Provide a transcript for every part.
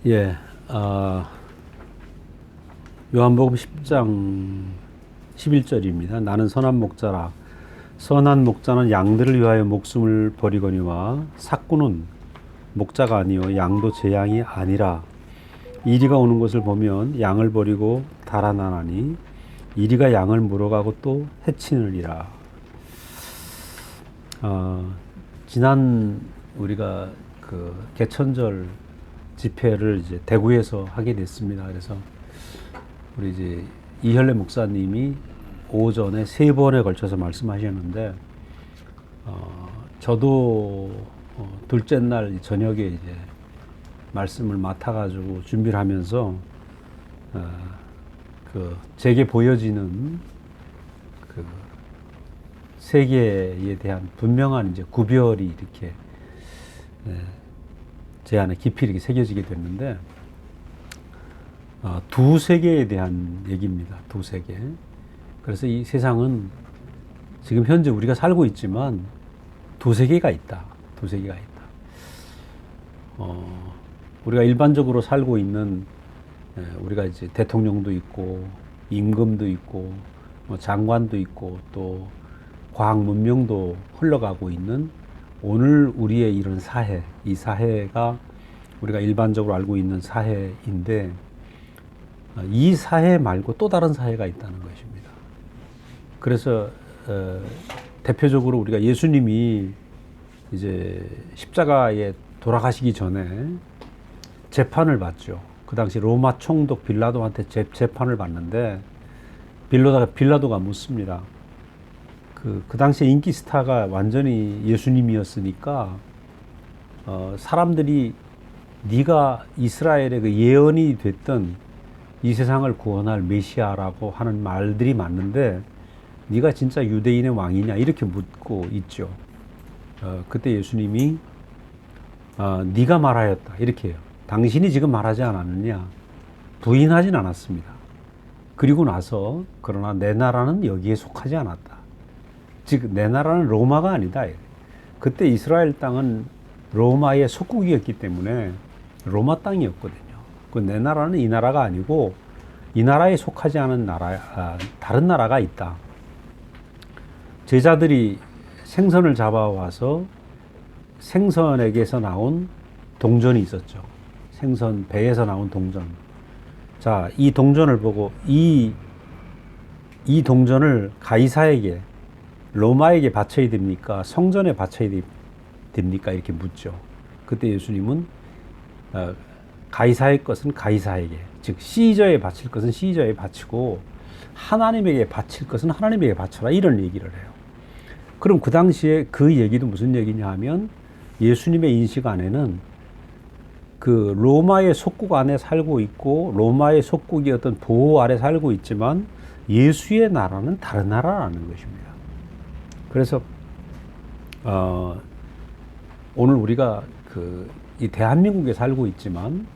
예, 요한복음 10장 11절입니다. 나는 선한 목자라. 선한 목자는 양들을 위하여 목숨을 버리거니와 삭구는 목자가 아니요 양도 제 양이 아니라. 이리가 오는 것을 보면 양을 버리고 달아나나니 이리가 양을 물어가고 또 해치느니라. 지난 우리가 그 개천절 집회를 이제 대구에서 하게 됐습니다. 그래서 우리 이제 이혈래 목사님이 오전에 3번에 걸쳐서 말씀하셨는데, 저도 둘째 날 저녁에 이제 말씀을 맡아가지고 준비를 하면서 그 제게 보여지는 그 세계에 대한 분명한 이제 구별이 이렇게 제 안에 깊이 이렇게 새겨지게 됐는데, 두 세계에 대한 얘기입니다. 두 세계. 그래서 이 세상은 지금 현재 우리가 살고 있지만 두 세계가 있다. 두 세계가 있다. 우리가 일반적으로 살고 있는, 우리가 이제 대통령도 있고 임금도 있고 뭐 장관도 있고 또 과학 문명도 흘러가고 있는 오늘 우리의 이런 사회, 이 사회가 우리가 일반적으로 알고 있는 사회인데, 이 사회 말고 또 다른 사회가 있다는 것입니다. 그래서 대표적으로 우리가 예수님이 이제 십자가에 돌아가시기 전에 재판을 받죠. 그 당시 로마 총독 빌라도한테 재판을 받는데, 빌라도가 묻습니다. 그 당시에 인기 스타가 완전히 예수님이었으니까, 사람들이 네가 이스라엘의 그 예언이 됐던 이 세상을 구원할 메시아라고 하는 말들이 맞는데 네가 진짜 유대인의 왕이냐 이렇게 묻고 있죠. 그때 예수님이 네가 말하였다 이렇게 해요. 당신이 지금 말하지 않았느냐, 부인하진 않았습니다. 그리고 나서 그러나 내 나라는 여기에 속하지 않았다. 즉 내 나라는 로마가 아니다. 그때 이스라엘 땅은 로마의 속국이었기 때문에 로마 땅이었거든요. 그 내 나라는 이 나라가 아니고 이 나라에 속하지 않은 나라, 다른 나라가 있다. 제자들이 생선을 잡아와서 생선에게서 나온 동전이 있었죠. 생선 배에서 나온 동전. 자, 이 동전을 보고 이 동전을 가이사에게, 로마에게 바쳐야 됩니까? 성전에 바쳐야 됩니까? 이렇게 묻죠. 그때 예수님은 가이사의 것은 가이사에게, 즉 시저에 바칠 것은 시저에 바치고 하나님에게 바칠 것은 하나님에게 바쳐라, 이런 얘기를 해요. 그럼 그 당시에 그 얘기도 무슨 얘기냐 하면, 예수님의 인식 안에는 그 로마의 속국 안에 살고 있고 로마의 속국이 어떤 보호 아래 살고 있지만 예수의 나라는 다른 나라라는 것입니다. 그래서 오늘 우리가 이 대한민국에 살고 있지만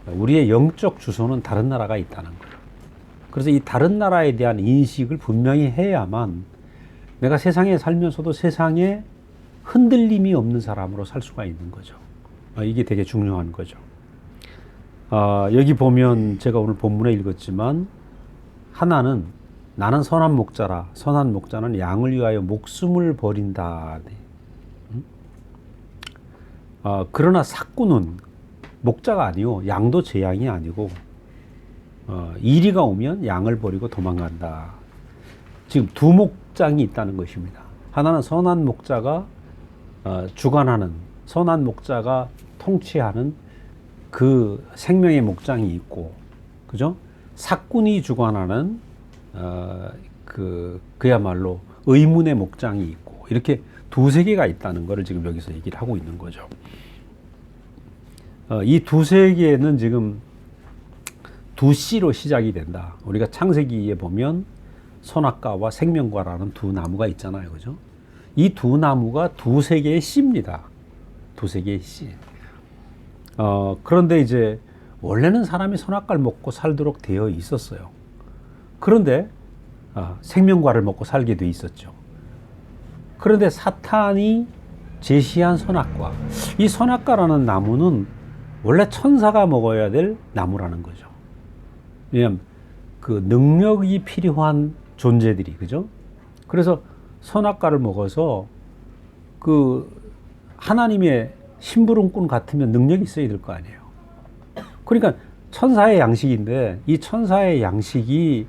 우리의 영적 주소는 다른 나라가 있다는 거예요. 그래서 이 다른 나라에 대한 인식을 분명히 해야만 내가 세상에 살면서도 세상에 흔들림이 없는 사람으로 살 수가 있는 거죠. 이게 되게 중요한 거죠. 여기 보면 제가 오늘 본문에 읽었지만, 하나는 나는 선한 목자라. 선한 목자는 양을 위하여 목숨을 버린다. 그러나 삭구는 목자가 아니요 양도 제 양이 아니고 이리가 오면 양을 버리고 도망간다. 지금 두 목장이 있다는 것입니다. 하나는 선한 목자가 주관하는, 선한 목자가 통치하는 그 생명의 목장이 있고, 그죠? 삭군이 주관하는 그야말로 의문의 목장이 있고, 이렇게 두 세계가 있다는 것을 지금 여기서 얘기를 하고 있는 거죠. 이 두 세계는 지금 두 씨로 시작이 된다. 우리가 창세기에 보면 선악과와 생명과라는 두 나무가 있잖아요, 그죠? 이 두 나무가 두 세계의 씨입니다. 두 세계의 씨. 그런데 이제 원래는 사람이 선악과를 먹고 살도록 되어 있었어요. 그런데 생명과를 먹고 살게 돼 있었죠. 그런데 사탄이 제시한 선악과, 이 선악과라는 나무는 원래 천사가 먹어야 될 나무라는 거죠. 왜냐하면 그 능력이 필요한 존재들이, 그죠? 그래서 선악과를 먹어서 그 하나님의 심부름꾼 같으면 능력이 있어야 될 거 아니에요. 그러니까 천사의 양식인데 이 천사의 양식이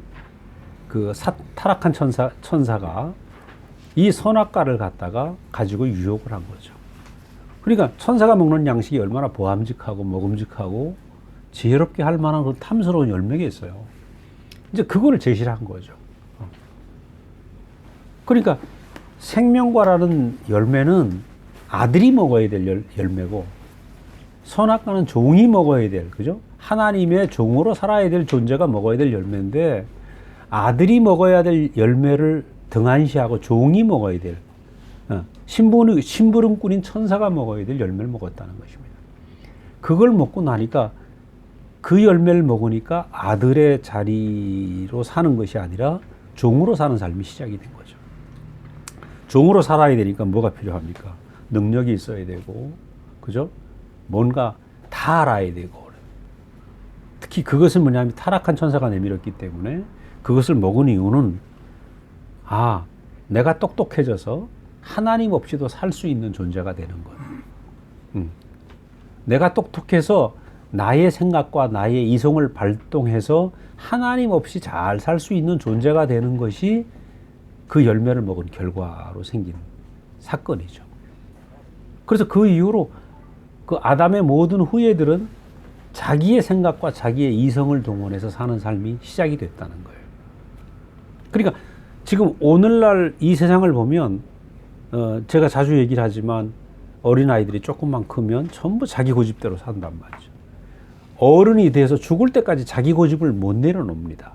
그 타락한 천사가 이 선악과를 갖다가 가지고 유혹을 한 거죠. 그러니까 천사가 먹는 양식이 얼마나 보암직하고 먹음직하고 지혜롭게 할 만한 그런 탐스러운 열매가 있어요. 이제 그거를 제시를 한 거죠. 그러니까 생명과라는 열매는 아들이 먹어야 될 열매고, 선악과는 종이 먹어야 될, 그죠? 하나님의 종으로 살아야 될 존재가 먹어야 될 열매인데, 아들이 먹어야 될 열매를 등한시하고 종이 먹어야 될, 심부름꾼인 천사가 먹어야 될 열매를 먹었다는 것입니다. 그걸 먹고 나니까, 그 열매를 먹으니까 아들의 자리로 사는 것이 아니라 종으로 사는 삶이 시작이 된 거죠. 종으로 살아야 되니까 뭐가 필요합니까? 능력이 있어야 되고, 그죠? 뭔가 다 알아야 되고. 특히 그것은 뭐냐면 타락한 천사가 내밀었기 때문에 그것을 먹은 이유는, 아, 내가 똑똑해져서 하나님 없이도 살 수 있는 존재가 되는 것. 내가 똑똑해서 나의 생각과 나의 이성을 발동해서 하나님 없이 잘 살 수 있는 존재가 되는 것이 그 열매를 먹은 결과로 생긴 사건이죠. 그래서 그 이후로 그 아담의 모든 후예들은 자기의 생각과 자기의 이성을 동원해서 사는 삶이 시작이 됐다는 거예요. 그러니까 지금 오늘날 이 세상을 보면 제가 자주 얘기를 하지만 어린아이들이 조금만 크면 전부 자기 고집대로 산단 말이죠. 어른이 돼서 죽을 때까지 자기 고집을 못 내려놓습니다.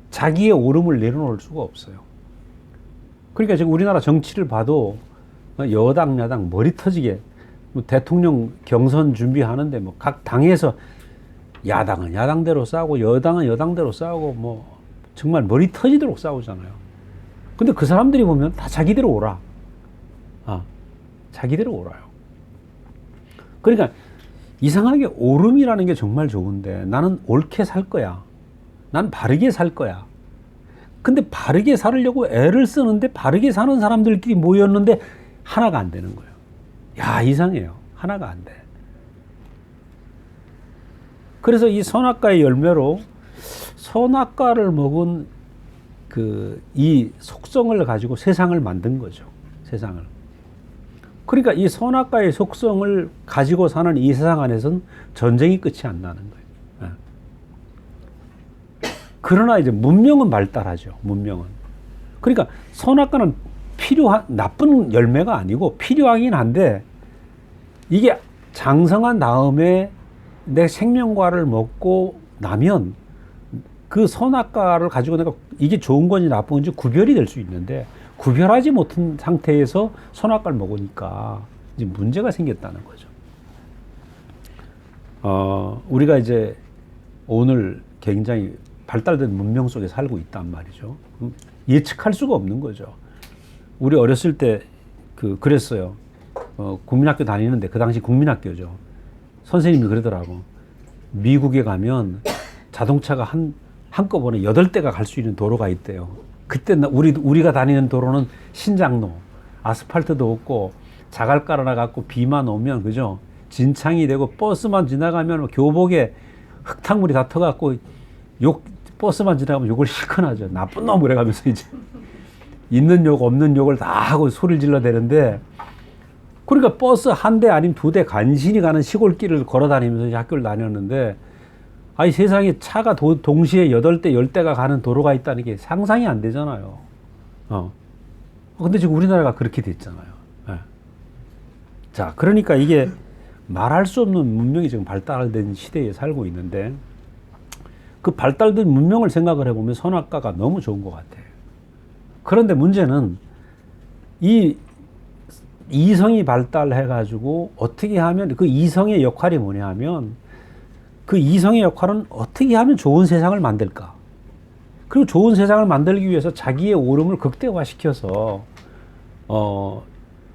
자기의 옳음을 내려놓을 수가 없어요. 그러니까 지금 우리나라 정치를 봐도 여당, 야당 머리 터지게 뭐 대통령 경선 준비하는데 뭐 각 당에서 야당은 야당대로 싸우고 여당은 여당대로 싸우고 뭐 정말 머리 터지도록 싸우잖아요. 근데 그 사람들이 보면 다 자기대로 오라. 자기대로 옳아요. 그러니까 이상하게 옳음이라는 게 정말 좋은데 나는 옳게 살 거야. 난 바르게 살 거야. 근데 바르게 살려고 애를 쓰는데 바르게 사는 사람들끼리 모였는데 하나가 안 되는 거예요. 야, 이상해요. 하나가 안 돼. 그래서 이 선악과의 열매로 선악과를 먹은 이 속성을 가지고 세상을 만든 거죠. 세상을. 그러니까 이 선악과의 속성을 가지고 사는 이 세상 안에서는 전쟁이 끝이 안 나는 거예요. 그러나 이제 문명은 발달하죠. 문명은. 그러니까 선악과는 나쁜 열매가 아니고 필요하긴 한데, 이게 장성한 다음에 내 생명과를 먹고 나면 그 선악과를 가지고 내가 이게 좋은 건지 나쁜 건지 구별이 될 수 있는데, 구별하지 못한 상태에서 선악과를 먹으니까 이제 문제가 생겼다는 거죠. 우리가 이제 오늘 굉장히 발달된 문명 속에 살고 있단 말이죠. 예측할 수가 없는 거죠. 우리 어렸을 때 그랬어요. 국민학교 다니는데, 그 당시 국민학교죠. 선생님이 그러더라고. 미국에 가면 자동차가 한꺼번에 8대가 갈 수 있는 도로가 있대요. 그때 우리가 다니는 도로는 신장로, 아스팔트도 없고 자갈 깔아놔갖고 비만 오면, 그죠? 진창이 되고 버스만 지나가면 교복에 흙탕물이 다 터갖고 버스만 지나가면 욕을 실컷 하죠. 나쁜 놈 그래가면서 이제 있는 욕 없는 욕을 다 하고 소리를 질러대는데, 그러니까 버스 한 대 아니면 2대 간신히 가는 시골길을 걸어 다니면서 학교를 다녔는데, 아니 세상에 차가 동시에 8대 10대가 가는 도로가 있다는 게 상상이 안 되잖아요. 근데 지금 우리나라가 그렇게 됐잖아요. 네. 자, 그러니까 이게 말할 수 없는 문명이 지금 발달된 시대에 살고 있는데, 그 발달된 문명을 생각을 해보면 선악과가 너무 좋은 것 같아요. 그런데 문제는 이 이성이 발달해가지고 어떻게 하면, 그 이성의 역할이 뭐냐 하면, 그 이성의 역할은 어떻게 하면 좋은 세상을 만들까? 그리고 좋은 세상을 만들기 위해서 자기의 옳음을 극대화시켜서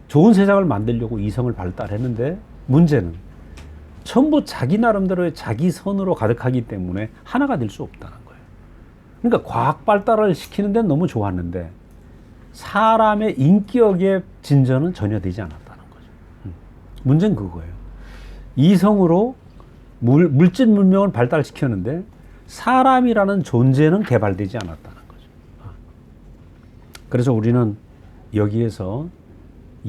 좋은 세상을 만들려고 이성을 발달했는데, 문제는 전부 자기 나름대로의 자기 선으로 가득하기 때문에 하나가 될 수 없다는 거예요. 그러니까 과학 발달을 시키는 데는 너무 좋았는데 사람의 인격의 진전은 전혀 되지 않았다는 거죠. 문제는 그거예요. 이성으로 물질 문명을 발달시켰는데 사람이라는 존재는 개발되지 않았다는 거죠. 그래서 우리는 여기에서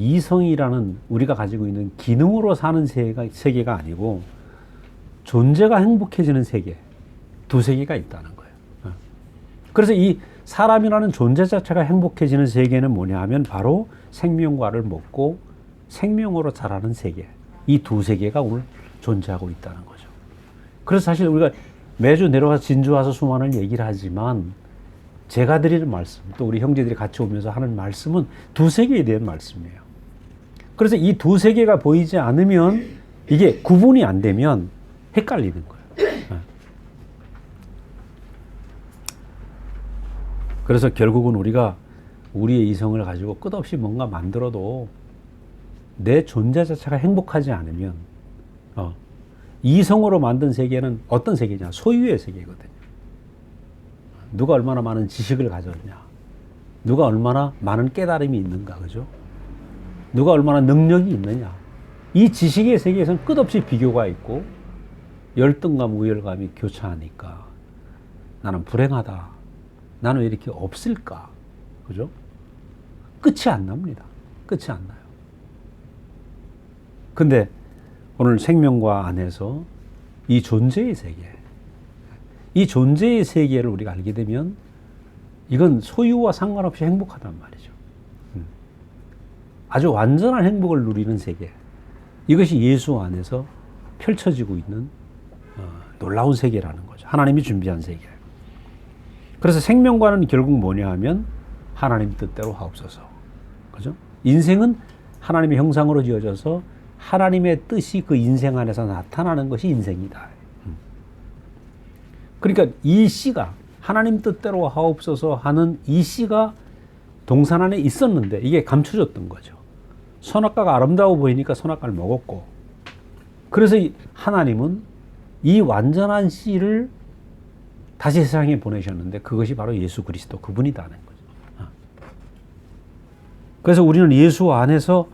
이성이라는 우리가 가지고 있는 기능으로 사는 세계가 아니고 존재가 행복해지는 세계, 두 세계가 있다는 거예요. 그래서 이 사람이라는 존재 자체가 행복해지는 세계는 뭐냐 하면 바로 생명과를 먹고 생명으로 자라는 세계, 이 두 세계가 오늘 존재하고 있다는 거죠. 그래서 사실 우리가 매주 내려가서 진주 와서 수많은 얘기를 하지만 제가 드리는 말씀, 또 우리 형제들이 같이 오면서 하는 말씀은 두 세계에 대한 말씀이에요. 그래서 이 두 세계가 보이지 않으면 이게 구분이 안 되면 헷갈리는 거예요. 그래서 결국은 우리가 우리의 이성을 가지고 끝없이 뭔가 만들어도 내 존재 자체가 행복하지 않으면 이성으로 만든 세계는 어떤 세계냐? 소유의 세계거든요. 누가 얼마나 많은 지식을 가졌냐? 누가 얼마나 많은 깨달음이 있는가? 그죠? 누가 얼마나 능력이 있느냐? 이 지식의 세계에서는 끝없이 비교가 있고 열등감, 우열감이 교차하니까 나는 불행하다. 나는 왜 이렇게 없을까? 그죠? 끝이 안 납니다. 끝이 안 나요. 근데 오늘 생명과 안에서 이 존재의 세계, 이 존재의 세계를 우리가 알게 되면 이건 소유와 상관없이 행복하단 말이죠. 아주 완전한 행복을 누리는 세계. 이것이 예수 안에서 펼쳐지고 있는 놀라운 세계라는 거죠. 하나님이 준비한 세계. 그래서 생명과는 결국 뭐냐 하면 하나님 뜻대로 하옵소서. 그죠? 인생은 하나님의 형상으로 지어져서 하나님의 뜻이 그 인생 안에서 나타나는 것이 인생이다. 그러니까 이 씨가 하나님 뜻대로 하옵소서 하는 이 씨가 동산 안에 있었는데 이게 감춰졌던 거죠. 선악과가 아름다워 보이니까 선악과를 먹었고, 그래서 하나님은 이 완전한 씨를 다시 세상에 보내셨는데 그것이 바로 예수 그리스도 그분이다는 거죠. 그래서 우리는 예수 안에서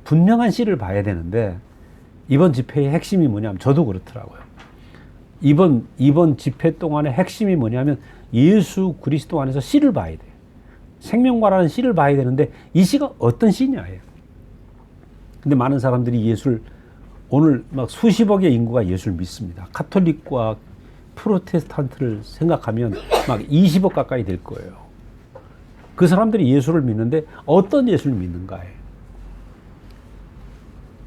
분명한 씨를 봐야 되는데 이번 집회의 핵심이 뭐냐면 저도 그렇더라고요. 이번 집회 동안의 핵심이 뭐냐면 예수 그리스도 안에서 씨를 봐야 돼요. 생명과라는 씨를 봐야 되는데 이 씨가 어떤 씨냐예요. 근데 많은 사람들이 예수를 오늘 막 수십억의 인구가 예수를 믿습니다. 카톨릭과 프로테스탄트를 생각하면 막 20억 가까이 될 거예요. 그 사람들이 예수를 믿는데 어떤 예수를 믿는가예요.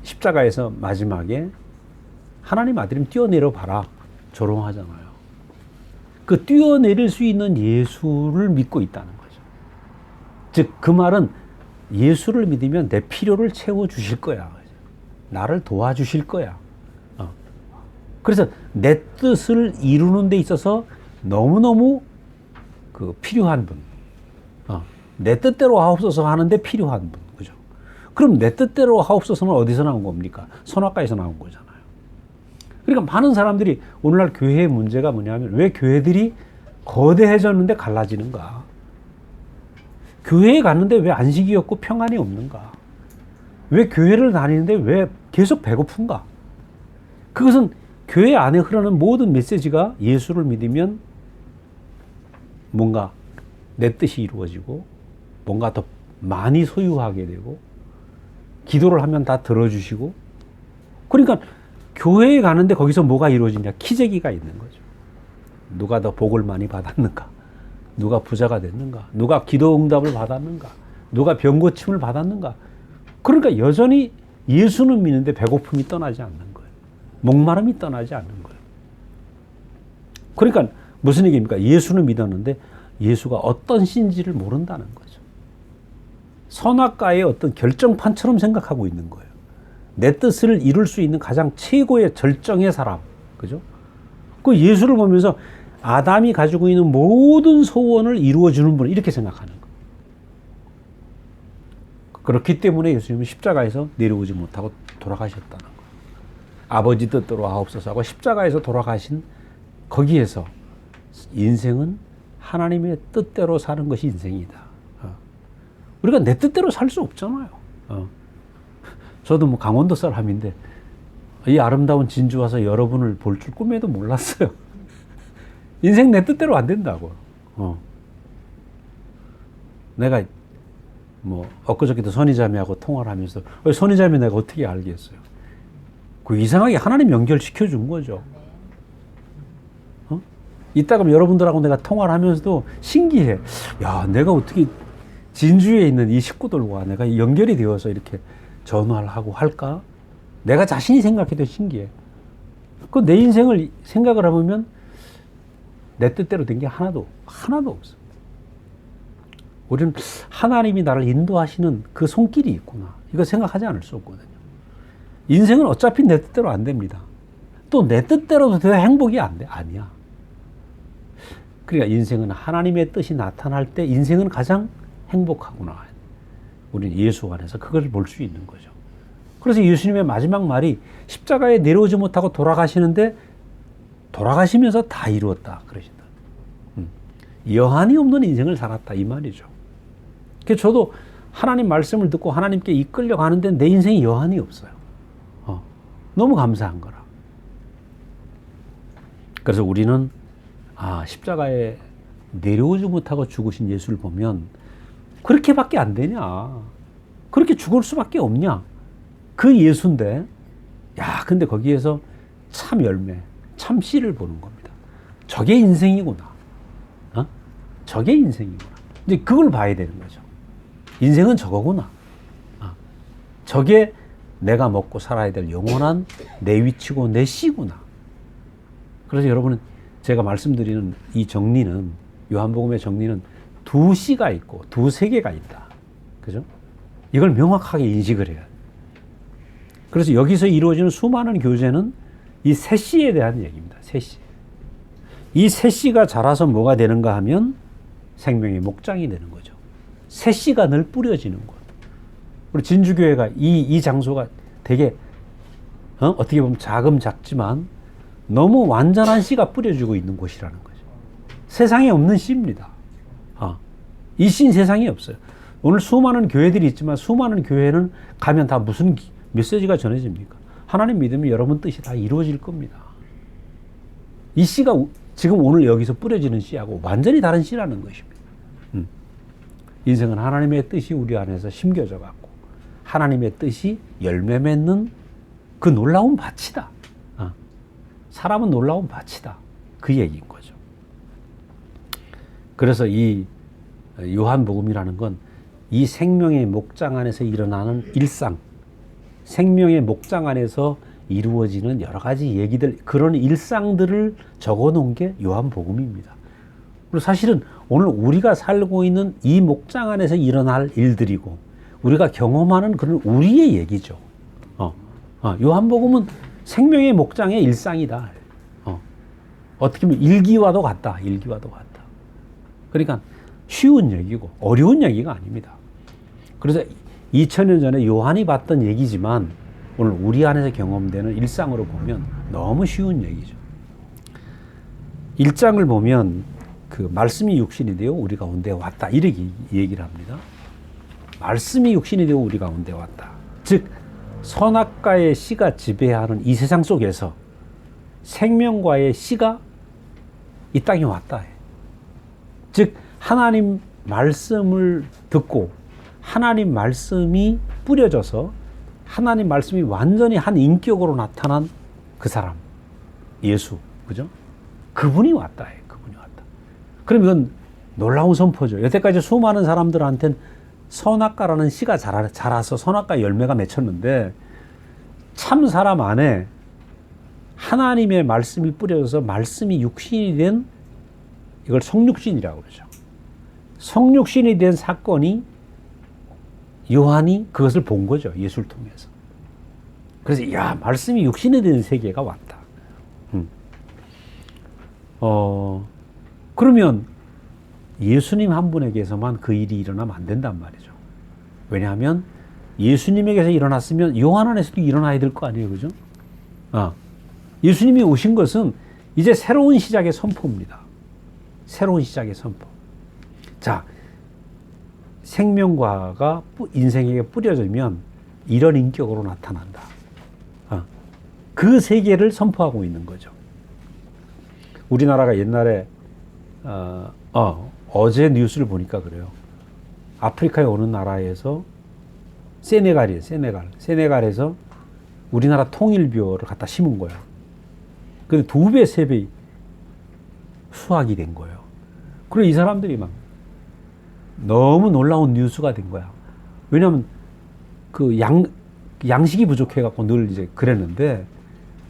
십자가에서 마지막에 하나님 아들님 뛰어내려 봐라 조롱하잖아요. 그 뛰어내릴 수 있는 예수를 믿고 있다는 거죠. 즉 그 말은 예수를 믿으면 내 필요를 채워주실 거야. 나를 도와주실 거야. 그래서 내 뜻을 이루는 데 있어서 너무너무 필요한 분. 내 뜻대로 하옵소서 하는데 필요한 분. 그죠? 그럼 내 뜻대로 하옵소서는 어디서 나온 겁니까? 선악과에서 나온 거잖아요. 그러니까 많은 사람들이 오늘날 교회의 문제가 뭐냐면 왜 교회들이 거대해졌는데 갈라지는가? 교회에 갔는데 왜 안식이 없고 평안이 없는가? 왜 교회를 다니는데 왜 계속 배고픈가? 그것은 교회 안에 흐르는 모든 메시지가 예수를 믿으면 뭔가 내 뜻이 이루어지고 뭔가 더 많이 소유하게 되고 기도를 하면 다 들어주시고, 그러니까 교회에 가는데 거기서 뭐가 이루어지냐? 키재기가 있는 거죠. 누가 더 복을 많이 받았는가? 누가 부자가 됐는가? 누가 기도 응답을 받았는가? 누가 병 고침을 받았는가? 그러니까 여전히 예수는 믿는데 배고픔이 떠나지 않는 거예요. 목마름이 떠나지 않는 거예요. 그러니까 무슨 얘기입니까? 예수는 믿었는데 예수가 어떤 신지를 모른다는 거죠. 선악과의 어떤 결정판처럼 생각하고 있는 거예요. 내 뜻을 이룰 수 있는 가장 최고의 절정의 사람. 그죠? 그 예수를 보면서 아담이 가지고 있는 모든 소원을 이루어주는 분, 이렇게 생각하는 거예요. 그렇기 때문에 예수님은 십자가에서 내려오지 못하고 돌아가셨다는 거예요. 아버지 뜻대로 하옵소서 하고 십자가에서 돌아가신 거기에서 인생은 하나님의 뜻대로 사는 것이 인생이다. 우리가 내 뜻대로 살 수 없잖아요. 저도 뭐 강원도 사람인데 이 아름다운 진주 와서 여러분을 볼 줄 꿈에도 몰랐어요. 인생 내 뜻대로 안 된다고. 내가 뭐 엊그저께도 선희자매하고 통화를 하면서 선희자매 내가 어떻게 알겠어요? 그 이상하게 하나님 연결시켜 준 거죠. 이따가 여러분들하고 내가 통화를 하면서도 신기해. 야, 내가 어떻게 진주에 있는 이 식구들과 내가 연결이 되어서 이렇게 전화를 하고 할까? 내가 자신이 생각해도 신기해. 그 내 인생을 생각을 해보면 내 뜻대로 된 게 하나도 없어. 우리는 하나님이 나를 인도하시는 그 손길이 있구나. 이거 생각하지 않을 수 없거든요. 인생은 어차피 내 뜻대로 안 됩니다. 또 내 뜻대로도 돼야 행복이 안 돼. 아니야. 그러니까 인생은 하나님의 뜻이 나타날 때 인생은 가장 행복하구나. 우리는 예수 안에서 그걸 볼 수 있는 거죠. 그래서 예수님의 마지막 말이 십자가에 내려오지 못하고 돌아가시는데 돌아가시면서 다 이루었다 그러신다. 여한이 없는 인생을 살았다 이 말이죠. 그래서 저도 하나님 말씀을 듣고 하나님께 이끌려 가는데 내 인생에 여한이 없어요. 너무 감사한 거라. 그래서 우리는 십자가에 내려오지 못하고 죽으신 예수를 보면 그렇게밖에 안 되냐? 그렇게 죽을 수밖에 없냐? 그 예수인데, 근데 거기에서 참 열매, 참 씨를 보는 겁니다. 저게 인생이구나. 저게 인생이구나. 이제 그걸 봐야 되는 거죠. 인생은 저거구나. 저게 내가 먹고 살아야 될 영원한 내 위치고 내 씨구나. 그래서 여러분은 제가 말씀드리는 이 정리는, 요한복음의 정리는 두 씨가 있고 두 세계가 있다. 그죠? 이걸 명확하게 인식을 해야 돼. 그래서 여기서 이루어지는 수많은 교제는 이 세 씨에 대한 얘기입니다. 세 씨. 이 세 씨가 자라서 뭐가 되는가 하면 생명의 목장이 되는 거죠. 세 씨가 늘 뿌려지는 곳. 우리 진주교회가 이 장소가 되게 어떻게 보면 작지만 너무 완전한 씨가 뿌려지고 있는 곳이라는 거죠. 세상에 없는 씨입니다. 이 씨는 세상에 없어요. 오늘 수많은 교회들이 있지만 수많은 교회는 가면 다 무슨 메시지가 전해집니까? 하나님 믿으면 여러분 뜻이 다 이루어질 겁니다. 이 씨가 지금 오늘 여기서 뿌려지는 씨하고 완전히 다른 씨라는 것입니다. 인생은 하나님의 뜻이 우리 안에서 심겨져 갖고 하나님의 뜻이 열매 맺는 그 놀라운 밭이다. 사람은 놀라운 밭이다. 그 얘기인 거죠. 그래서 이 요한복음이라는 건 이 생명의 목장 안에서 일어나는 일상, 생명의 목장 안에서 이루어지는 여러 가지 얘기들, 그런 일상들을 적어 놓은 게 요한복음입니다. 그리고 사실은 오늘 우리가 살고 있는 이 목장 안에서 일어날 일들이고 우리가 경험하는 그런 우리의 얘기죠. 요한복음은 생명의 목장의 일상이다. 어떻게 보면 일기와도 같다. 그러니까 쉬운 얘기고 어려운 얘기가 아닙니다. 그래서 2000년 전에 요한이 봤던 얘기지만 오늘 우리 안에서 경험되는 일상으로 보면 너무 쉬운 얘기죠. 1장을 보면 그 말씀이 육신이 되어 우리 가운데 왔다 이렇게 얘기를 합니다. 말씀이 육신이 되어 우리 가운데 왔다. 즉 선악과의 씨가 지배하는 이 세상 속에서 생명과의 씨가 이 땅에 왔다. 즉 하나님 말씀을 듣고 하나님 말씀이 뿌려져서 하나님 말씀이 완전히 한 인격으로 나타난 그 사람, 예수, 그죠? 그분이 왔다. 그분이 왔다. 그럼 이건 놀라운 선포죠. 여태까지 수많은 사람들한테는 선악과라는 씨가 자라서 선악과 열매가 맺혔는데 참 사람 안에 하나님의 말씀이 뿌려져서 말씀이 육신이 된, 이걸 성육신이라고 그러죠. 성육신이 된 사건이 요한이 그것을 본 거죠. 예수를 통해서. 그래서 말씀이 육신이 된 세계가 왔다. 그러면 예수님 한 분에게서만 그 일이 일어나면 안 된단 말이죠. 왜냐하면 예수님에게서 일어났으면 요한 안에서도 일어나야 될 거 아니에요, 그죠? 예수님이 오신 것은 이제 새로운 시작의 선포입니다. 새로운 시작의 선포. 자, 생명과가 인생에게 뿌려지면 이런 인격으로 나타난다. 그 세계를 선포하고 있는 거죠. 우리나라가 옛날에 어제 뉴스를 보니까 그래요. 아프리카의 어느 나라에서 세네갈이에요. 세네갈에서 우리나라 통일교를 갖다 심은 거야. 근데 2배, 3배 수확이 된 거예요. 그리고 이 사람들이 막 너무 놀라운 뉴스가 된 거야. 왜냐하면 그 양식이 부족해갖고 늘 이제 그랬는데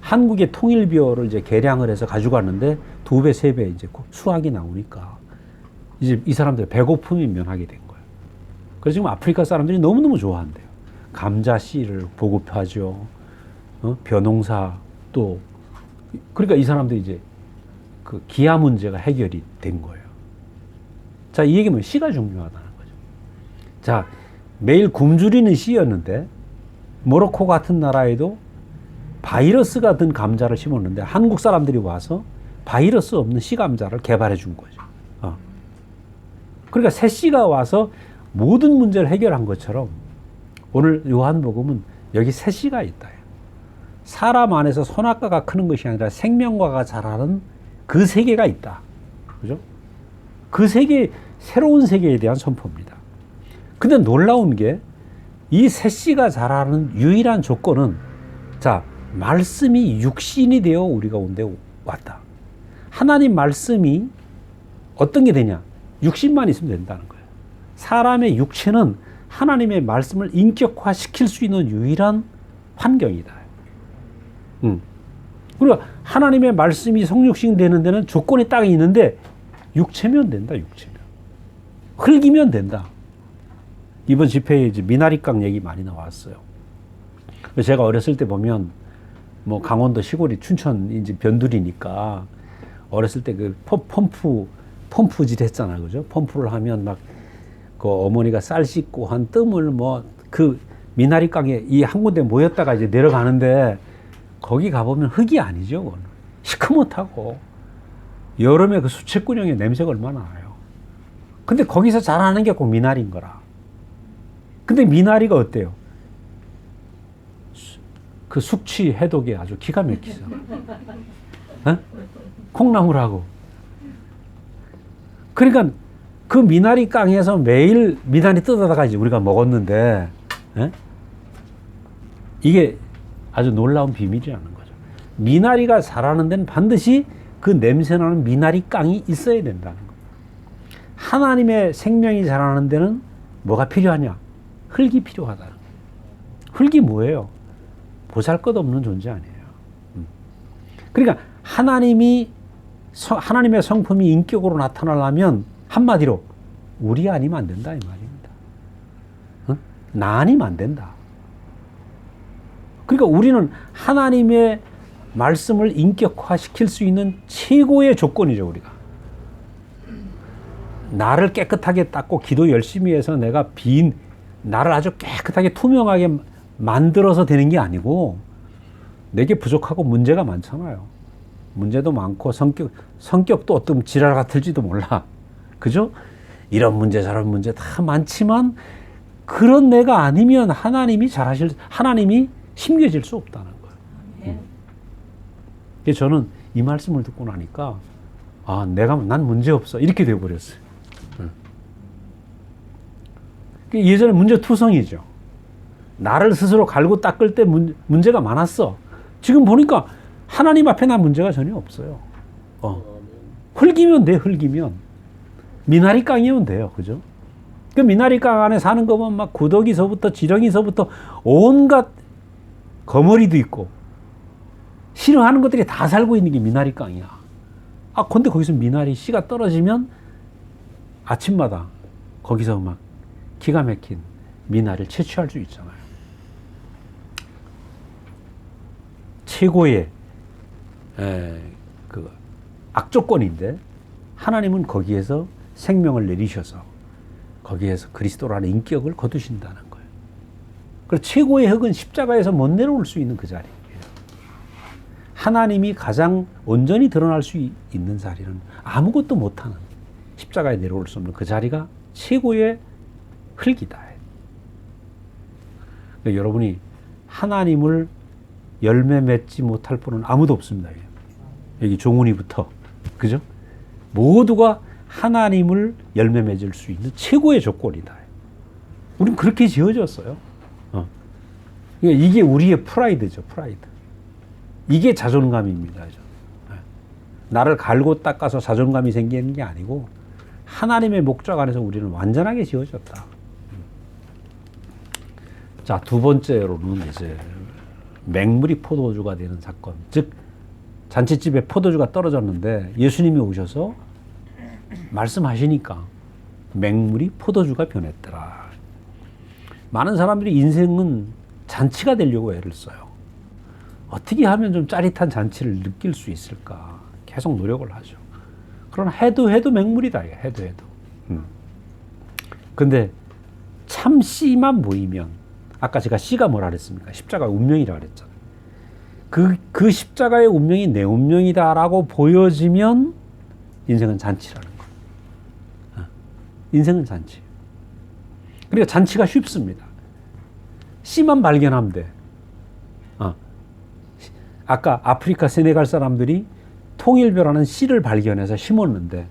한국의 통일비어를 이제 개량을 해서 가지고 왔는데 2배, 3배 이제 수확이 나오니까 이제 이 사람들 배고픔이 면하게 된 거예요. 그래서 지금 아프리카 사람들이 너무너무 좋아한대요. 감자 씨를 보급하죠. 벼농사 또. 그러니까 이 사람들이 이제 그 기아 문제가 해결이 된 거예요. 자, 이 얘기는 씨가 중요하다는 거죠. 자, 매일 굶주리는 씨였는데 모로코 같은 나라에도 바이러스가 든 감자를 심었는데 한국 사람들이 와서 바이러스 없는 씨 감자를 개발해 준 거죠. 그러니까 새 씨가 와서 모든 문제를 해결한 것처럼 오늘 요한복음은 여기 새 씨가 있다. 사람 안에서 선악과가 크는 것이 아니라 생명과가 자라는 그 세계가 있다. 그죠? 그 세계, 새로운 세계에 대한 선포입니다. 근데 놀라운 게 이 새 씨가 자라는 유일한 조건은 자, 말씀이 육신이 되어 우리가 온데 왔다. 하나님 말씀이 어떤 게 되냐? 육신만 있으면 된다는 거예요. 사람의 육체는 하나님의 말씀을 인격화시킬 수 있는 유일한 환경이다. 그러니까 하나님의 말씀이 성육신 되는 데는 조건이 딱 있는데 육체면 된다. 육체면. 흙이면 된다. 이번 집회에 이제 미나리깡 얘기 많이 나왔어요. 제가 어렸을 때 보면 뭐 강원도 시골이 춘천 이제 변두리니까 어렸을 때 그 펌프질 했잖아요. 그죠? 펌프를 하면 막 그 어머니가 쌀 씻고 한 뜸을 뭐 그 미나리깡에 이 한 군데 모였다가 이제 내려가는데 거기 가보면 흙이 아니죠. 그건. 시커멓다고. 여름에 그 수채꾼형의 냄새가 얼마나 나요. 근데 거기서 자라는 게 꼭 미나리인 거라. 근데 미나리가 어때요? 그 숙취 해독에 아주 기가 막히죠. 콩나물하고. 그러니까 그 미나리 깡에서 매일 미나리 뜯어다가 이제 우리가 먹었는데, 이게 아주 놀라운 비밀이라는 거죠. 미나리가 자라는 데는 반드시 그 냄새나는 미나리 깡이 있어야 된다는 거예요. 하나님의 생명이 자라는 데는 뭐가 필요하냐? 흙이 필요하다는 거예요. 흙이 뭐예요? 보잘것없는 존재 아니에요. 그러니까 하나님의 성품이 인격으로 나타나려면 한마디로 우리 아니면 안 된다 이 말입니다. 나 아니면 안 된다. 그러니까 우리는 하나님의 말씀을 인격화시킬 수 있는 최고의 조건이죠. 우리가 나를 깨끗하게 닦고 기도 열심히 해서 내가 나를 아주 깨끗하게 투명하게 만들어서 되는 게 아니고 내게 부족하고 문제가 많잖아요. 문제도 많고 성격도 어떤 지랄 같을지도 몰라. 그죠? 이런 문제 저런 문제 다 많지만 그런 내가 아니면 하나님이 심겨질 수 없다는 거예요. 그래서 저는 이 말씀을 듣고 나니까 난 문제 없어 이렇게 되어버렸어요. 예전에 문제투성이죠. 나를 스스로 갈고 닦을 때 문제가 많았어. 지금 보니까 하나님 앞에 난 문제가 전혀 없어요. 흙이면 돼, 흙이면. 미나리깡이면 돼요. 그죠? 그 미나리깡 안에 사는 거 보면 막 구더기서부터 지렁이서부터 온갖 거머리도 있고 싫어하는 것들이 다 살고 있는 게 미나리깡이야. 근데 거기서 미나리 씨가 떨어지면 아침마다 거기서 막 기가 막힌 미나리를 채취할 수 있잖아요. 최고의 그 악조건인데 하나님은 거기에서 생명을 내리셔서 거기에서 그리스도라는 인격을 거두신다는 거예요. 그래서 최고의 흙은 십자가에서 못 내려올 수 있는 그 자리예요. 하나님이 가장 온전히 드러날 수 있는 자리는 아무것도 못하는, 십자가에 내려올 수 없는 그 자리가 최고의 흙이다. 그러니까 여러분이 하나님을 열매 맺지 못할 분은 아무도 없습니다. 여기 종훈이부터, 그죠? 모두가 하나님을 열매 맺을 수 있는 최고의 조건이다. 우린 그렇게 지어졌어요. 그러니까 이게 우리의 프라이드죠, 프라이드. 이게 자존감입니다. 나를 갈고 닦아서 자존감이 생기는 게 아니고 하나님의 목적 안에서 우리는 완전하게 지어졌다. 자, 두 번째로는 이제 맹물이 포도주가 되는 사건. 즉, 잔치집에 포도주가 떨어졌는데 예수님이 오셔서 말씀하시니까 맹물이 포도주가 변했더라. 많은 사람들이 인생은 잔치가 되려고 애를 써요. 어떻게 하면 좀 짜릿한 잔치를 느낄 수 있을까? 계속 노력을 하죠. 그러나 해도 맹물이다. 해도. 근데 참 씨만 보이면, 아까 제가 씨가 뭐라 그랬습니까? 십자가의 운명이라 그랬잖아요. 그 십자가의 운명이 내 운명이다라고 보여지면 인생은 잔치라는 거예요. 인생은 잔치. 그러니까 잔치가 쉽습니다. 씨만 발견하면 돼. 아까 아프리카 세네갈 사람들이 통일벼라는 씨를 발견해서 심었는데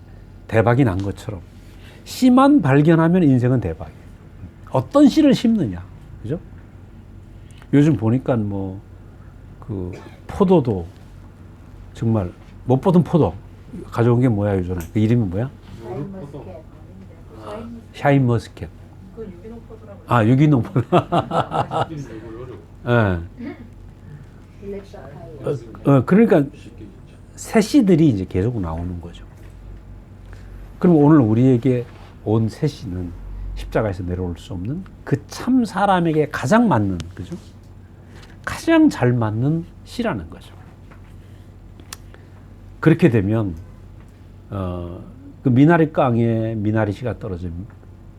대박이 난 것처럼 씨만 발견하면 인생은 대박이에요. 어떤 씨를 심느냐, 그죠? 요즘 보니까 그 포도도 정말 못 보던 포도 가져온 게 뭐야, 요즘에? 그 이름이 뭐야? 샤인머스켓. 그 유기농 포도라고. 아, 유기농 포도. 예. 그러니까 새 씨들이 이제 계속 나오는 거죠. 그럼 오늘 우리에게 온 새 씨는 십자가에서 내려올 수 없는 그 참 사람에게 가장 맞는, 그죠? 가장 잘 맞는 씨라는 거죠. 그렇게 되면 그 미나리 깡에 미나리 씨가 떨어지면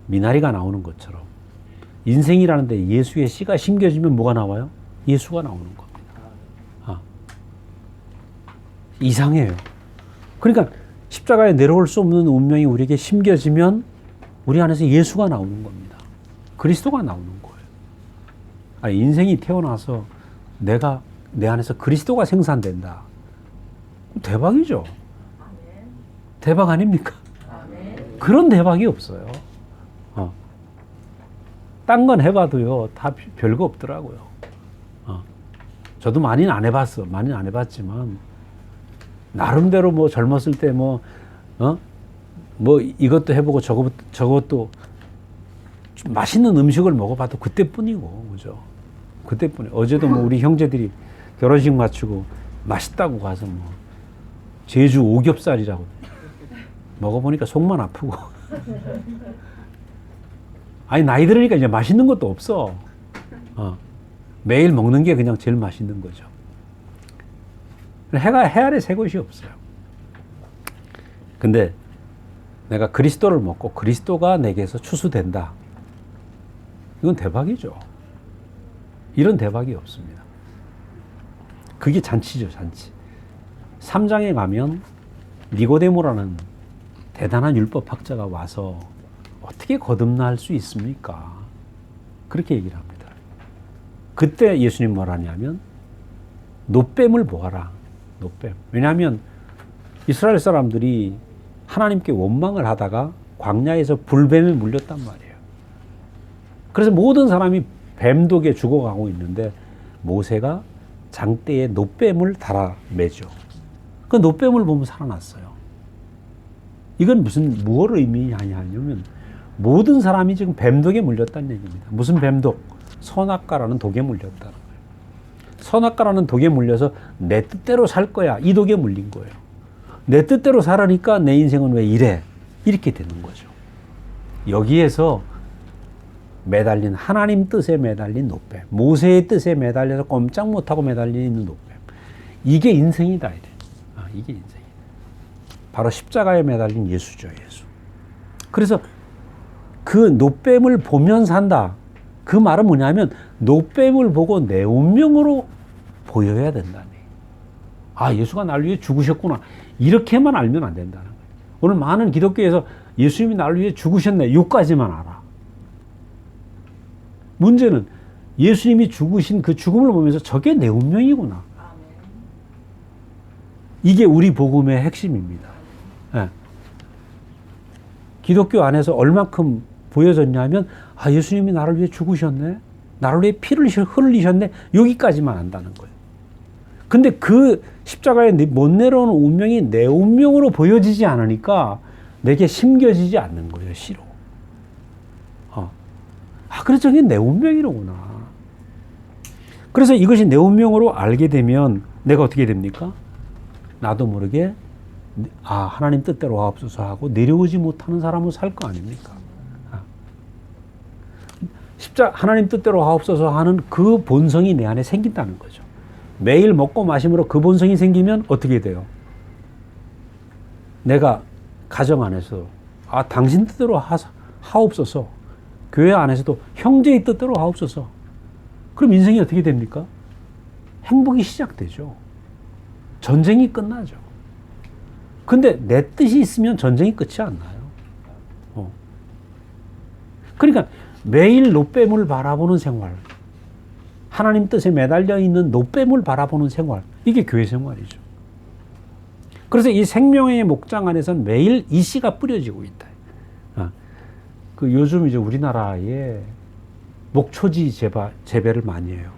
미나리가 나오는 것처럼 인생이라는 데 예수의 씨가 심겨지면 뭐가 나와요? 예수가 나오는 겁니다. 이상해요. 그러니까 십자가에 내려올 수 없는 운명이 우리에게 심겨지면 우리 안에서 예수가 나오는 겁니다. 그리스도가 나오는 거예요. 인생이 태어나서 내 안에서 그리스도가 생산된다. 대박이죠. 대박 아닙니까? 그런 대박이 없어요. 딴 건 해봐도요, 다 별거 없더라고요. 저도 많이는 안 해봤어. 많이는 안 해봤지만, 나름대로 뭐 젊었을 때 뭐 이것도 해보고 저것도 좀 맛있는 음식을 먹어봐도 그때뿐이고, 그죠? 그때뿐이에요. 어제도 뭐 우리 형제들이 결혼식 마치고 맛있다고 가서 뭐 제주 오겹살이라고 먹어보니까 속만 아프고. 아니, 나이 들으니까 이제 맛있는 것도 없어. 매일 먹는 게 그냥 제일 맛있는 거죠. 해 아래 새 것이 없어요. 근데 내가 그리스도를 먹고 그리스도가 내게서 추수된다. 이건 대박이죠. 이런 대박이 없습니다. 그게 잔치죠, 잔치. 3장에 가면 니고데모라는 대단한 율법학자가 와서 어떻게 거듭날 수 있습니까? 그렇게 얘기를 합니다. 그때 예수님 뭐라 하냐면 노뱀을 보아라. 노뱀. 왜냐하면 이스라엘 사람들이 하나님께 원망을 하다가 광야에서 불뱀에 물렸단 말이에요. 그래서 모든 사람이 뱀독에 죽어가고 있는데 모세가 장대에 노뱀을 달아 매죠. 그 노뱀을 보면 살아났어요. 이건 무엇을 의미하냐면 모든 사람이 지금 뱀독에 물렸다는 얘기입니다. 무슨 뱀독? 선악과라는 독에 물렸다는 거예요. 선악과라는 독에 물려서 내 뜻대로 살 거야. 이 독에 물린 거예요. 내 뜻대로 살으니까 내 인생은 왜 이래? 이렇게 되는 거죠. 여기에서 매달린, 하나님 뜻에 매달린 노뱀, 모세의 뜻에 매달려서 꼼짝 못하고 매달려 있는 노뱀. 이게 인생이다. 이래. 이게 인생이다. 바로 십자가에 매달린 예수죠, 예수. 그래서 그 노뱀을 보면 산다. 그 말은 뭐냐면 노뱀을 보고 내 운명으로 보여야 된다니. 아, 예수가 나를 위해 죽으셨구나. 이렇게만 알면 안 된다는 거예요. 오늘 많은 기독교에서 예수님이 나를 위해 죽으셨네. 요까지만 알아. 문제는 예수님이 죽으신 그 죽음을 보면서 저게 내 운명이구나. 이게 우리 복음의 핵심입니다. 네. 기독교 안에서 얼만큼 보여졌냐면, 아, 예수님이 나를 위해 죽으셨네. 나를 위해 피를 흘리셨네. 여기까지만 안다는 거예요. 근데 그 십자가에 못 내려오는 운명이 내 운명으로 보여지지 않으니까 내게 심겨지지 않는 거예요, 시로. 그래서 저게 내 운명이로구나. 그래서 이것이 내 운명으로 알게 되면 내가 어떻게 됩니까? 나도 모르게 하나님 뜻대로 하옵소서 하고 내려오지 못하는 사람은 살 거 아닙니까? 하나님 뜻대로 하옵소서 하는 그 본성이 내 안에 생긴다는 거죠. 매일 먹고 마심으로 그 본성이 생기면 어떻게 돼요? 내가 가정 안에서 당신 뜻대로 하옵소서, 교회 안에서도 형제의 뜻대로 하옵소서. 그럼 인생이 어떻게 됩니까? 행복이 시작되죠. 전쟁이 끝나죠. 근데 내 뜻이 있으면 전쟁이 끝이 안 나요. 그러니까 매일 노뱀을 바라보는 생활, 하나님 뜻에 매달려 있는 노뱀을 바라보는 생활, 이게 교회 생활이죠. 그래서 이 생명의 목장 안에서는 매일 이 씨가 뿌려지고 있다. 요즘 이제 우리나라에 목초지 재배를 많이 해요.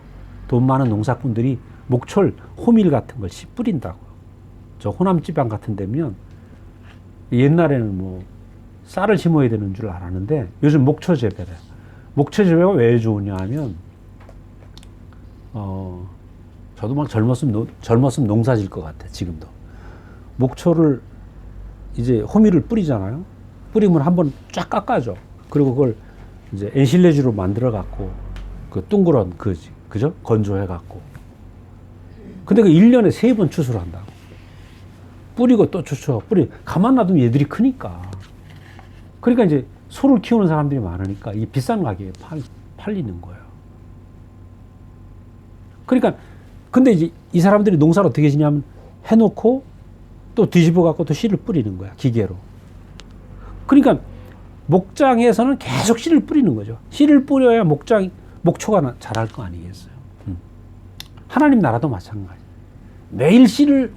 돈 많은 농사꾼들이 목철, 호밀 같은 걸 씨 뿌린다고요. 저 호남 지방 같은 데면 옛날에는 뭐 쌀을 심어야 되는 줄 알았는데 요즘 목초 재배를 해요. 목초 재배가 왜 좋으냐 하면 저도 막 젊었으면 농사 질 것 같아, 지금도. 목초를 이제 호밀을 뿌리잖아요. 뿌리면 한번 쫙 깎아줘. 그리고 그걸 이제 엔실레주로 만들어 갖고 그 둥그런 그죠? 건조해 갖고. 근데 그 1년에 3번 추수를 한다고. 뿌리고 또 추수, 가만 놔두면 얘들이 크니까. 그러니까 이제 소를 키우는 사람들이 많으니까 이 비싼 가격에 팔리는 거예요. 그러니까 근데 이제 이 사람들이 농사를 어떻게 지냐면 해놓고 또 뒤집어 갖고 또 씨를 뿌리는 거야, 기계로. 그러니까 목장에서는 계속 씨를 뿌리는 거죠. 씨를 뿌려야 목초가 자랄 거 아니겠어요. 하나님 나라도 마찬가지. 매일 씨를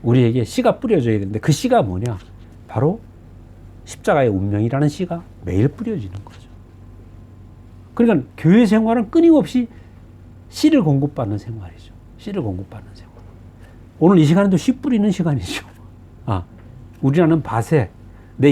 우리에게 씨가 뿌려져야 되는데 그 씨가 뭐냐? 바로 십자가의 운명이라는 씨가 매일 뿌려지는 거죠. 그러니까 교회 생활은 끊임없이 씨를 공급받는 생활이죠. 씨를 공급받는 생활. 오늘 이 시간에도 씨 뿌리는 시간이죠. 우리라는 밭에 내